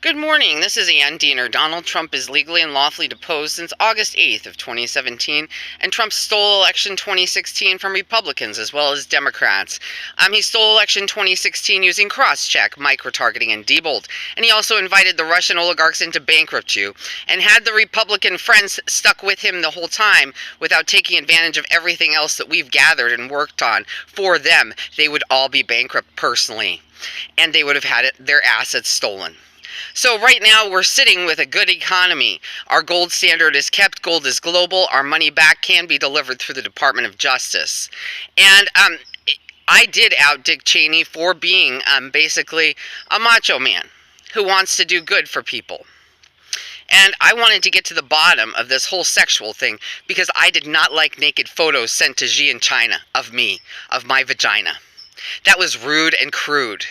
Good morning. This is Ann Diener. Donald Trump is legally and lawfully deposed since August 8th of 2017, and Trump stole election 2016 from Republicans as well as Democrats. He stole election 2016 using cross-check, micro-targeting, and Diebold, and he also invited the Russian oligarchs into bankruptcy, and had the Republican friends stuck with him the whole time without taking advantage of everything else that we've gathered and worked on for them, they would all be bankrupt personally, and they would have had their assets stolen. So right now we're sitting with a good economy. Our gold standard is kept, gold is global, our money back can be delivered through the Department of Justice. And I did out Dick Cheney for being basically a macho man who wants to do good for people. And I wanted to get to the bottom of this whole sexual thing because I did not like naked photos sent to Xi in China of me, of my vagina. That was rude and crude,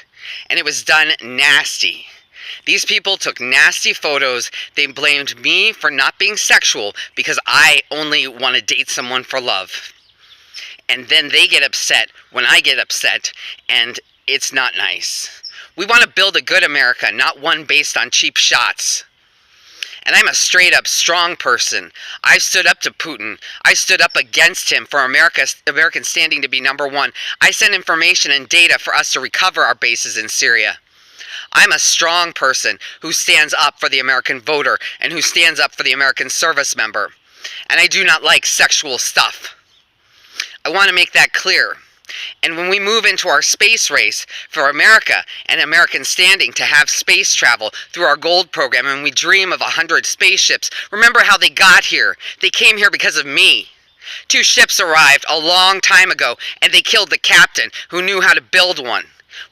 and it was done nasty. These people took nasty photos. They blamed me for not being sexual because I only want to date someone for love. And then they get upset when I get upset, and it's not nice. We want to build a good America, not one based on cheap shots. And I'm a straight-up strong person. I stood up to Putin. I stood up against him for American standing to be number one. I sent information and data for us to recover our bases in Syria. I'm a strong person who stands up for the American voter and who stands up for the American service member. And I do not like sexual stuff. I want to make that clear. And when we move into our space race for America and American standing to have space travel through our gold program, and we dream of 100 spaceships, remember how they got here. They came here because of me. 2 ships arrived a long time ago, and they killed the captain who knew how to build one.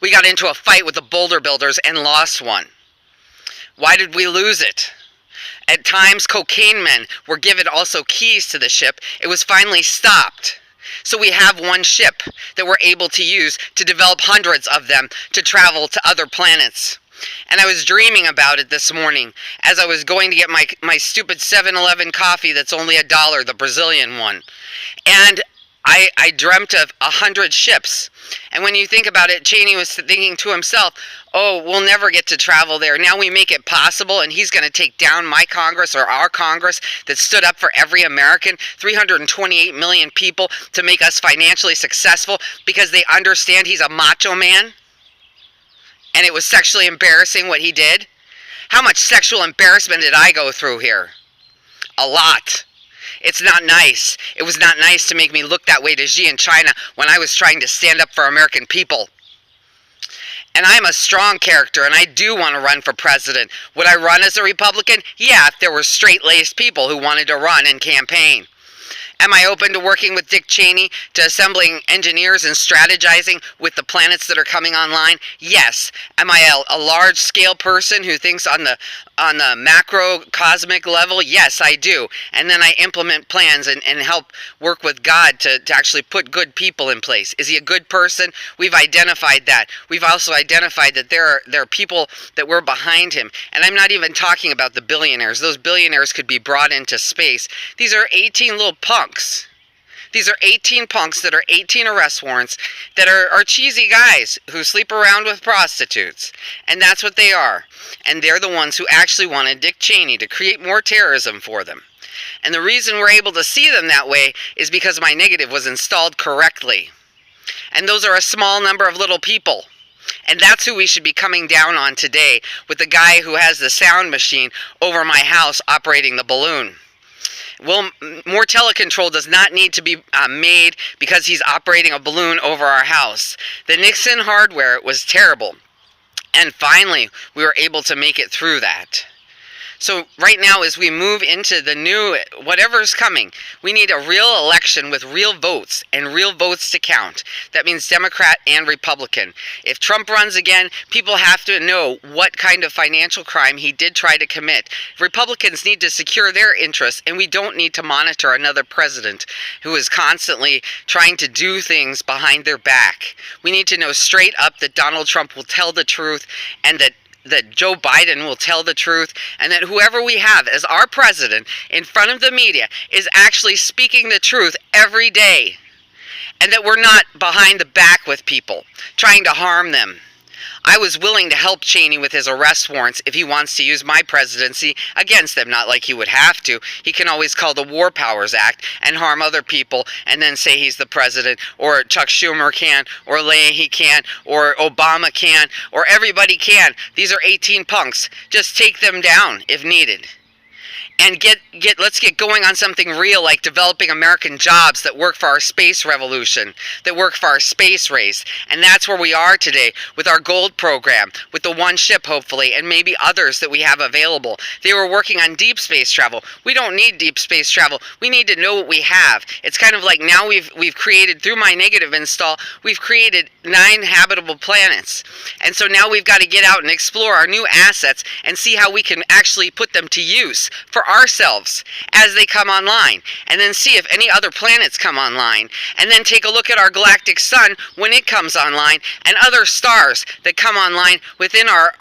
We got into a fight with the boulder builders and lost one. Why did we lose it? At times, cocaine men were given also keys to the ship. It was finally stopped. So we have one ship that we're able to use to develop hundreds of them to travel to other planets. And I was dreaming about it this morning as I was going to get my stupid 7-Eleven coffee that's only $1, the Brazilian one. And I dreamt of 100 ships. And when you think about it, Cheney was thinking to himself, oh, we'll never get to travel there. Now we make it possible, and he's going to take down my Congress or our Congress that stood up for every American, 328 million people, to make us financially successful because they understand he's a macho man. And it was sexually embarrassing what he did. How much sexual embarrassment did I go through here? A lot. It's not nice. It was not nice to make me look that way to Xi in China when I was trying to stand up for American people. And I'm a strong character, and I do want to run for president. Would I run as a Republican? Yeah, if there were straight-laced people who wanted to run and campaign. Am I open to working with Dick Cheney, to assembling engineers and strategizing with the planets that are coming online? Yes. Am I a large-scale person who thinks on the macro cosmic level? Yes, I do. And then I implement plans and help work with God to actually put good people in place. Is he a good person? We've identified that. We've also identified that there are people that were behind him. And I'm not even talking about the billionaires. Those billionaires could be brought into space. These are 18 little punks. These are 18 punks that are 18 arrest warrants that are cheesy guys who sleep around with prostitutes. And that's what they are. And they're the ones who actually wanted Dick Cheney to create more terrorism for them. And the reason we're able to see them that way is because my negative was installed correctly. And those are a small number of little people. And that's who we should be coming down on today, with the guy who has the sound machine over my house operating the balloon. Well, more telecontrol does not need to be made because he's operating a balloon over our house. The Nixon hardware was terrible. And finally, we were able to make it through that. So right now, as we move into the new, whatever's coming, we need a real election with real votes and real votes to count. That means Democrat and Republican. If Trump runs again, people have to know what kind of financial crime he did try to commit. Republicans need to secure their interests, and we don't need to monitor another president who is constantly trying to do things behind their back. We need to know straight up that Donald Trump will tell the truth, and that Joe Biden will tell the truth, and that whoever we have as our president in front of the media is actually speaking the truth every day, and that we're not behind the back with people trying to harm them. I was willing to help Cheney with his arrest warrants if he wants to use my presidency against them. Not like he would have to. He can always call the War Powers Act and harm other people and then say he's the president, or Chuck Schumer can, or Leahy can, or Obama can, or everybody can. These are 18 punks. Just take them down if needed. And let's get going on something real, like developing American jobs that work for our space revolution, that work for our space race. And that's where we are today with our gold program, with the one ship, hopefully, and maybe others that we have available. They were working on deep space travel. We don't need deep space travel. We need to know what we have. It's kind of like now we've created, through my negative install, we've created 9 habitable planets. And so now we've got to get out and explore our new assets and see how we can actually put them to use for ourselves as they come online, and then see if any other planets come online, and then take a look at our galactic sun when it comes online, and other stars that come online within our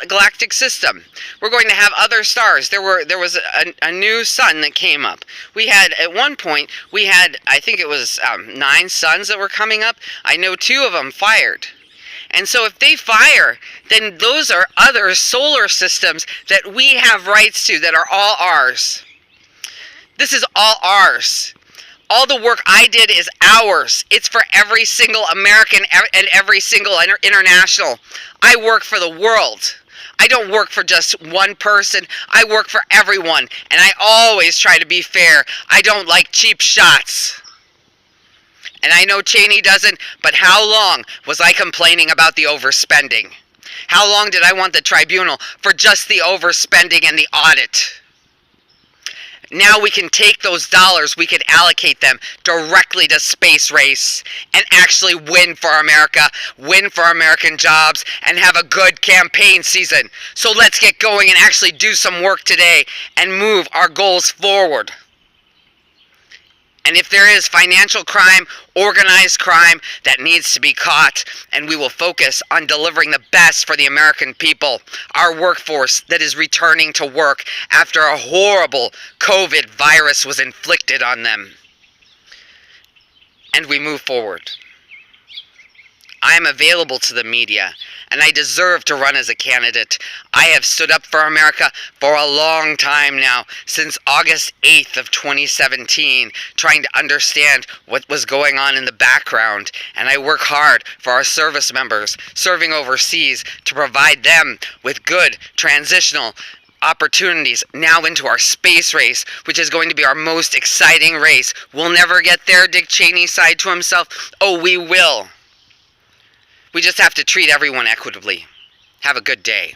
galactic system. We're going to have other stars. There was a new sun that came up. We had, at one point, I think it was 9 suns that were coming up. I know 2 of them fired. And so if they fire, then those are other solar systems that we have rights to, that are all ours. This is all ours. All the work I did is ours. It's for every single American and every single international. I work for the world. I don't work for just one person. I work for everyone. And I always try to be fair. I don't like cheap shots. And I know Cheney doesn't, but how long was I complaining about the overspending? How long did I want the tribunal for just the overspending and the audit? Now we can take those dollars, we could allocate them directly to space race and actually win for America, win for American jobs, and have a good campaign season. So let's get going and actually do some work today and move our goals forward. And if there is financial crime, organized crime that needs to be caught, and we will focus on delivering the best for the American people, our workforce that is returning to work after a horrible COVID virus was inflicted on them. And we move forward. I am available to the media, and I deserve to run as a candidate. I have stood up for America for a long time now, since August 8th of 2017, trying to understand what was going on in the background. And I work hard for our service members serving overseas to provide them with good transitional opportunities now into our space race, which is going to be our most exciting race. We'll never get there, Dick Cheney sighed to himself. Oh, we will. We just have to treat everyone equitably. Have a good day.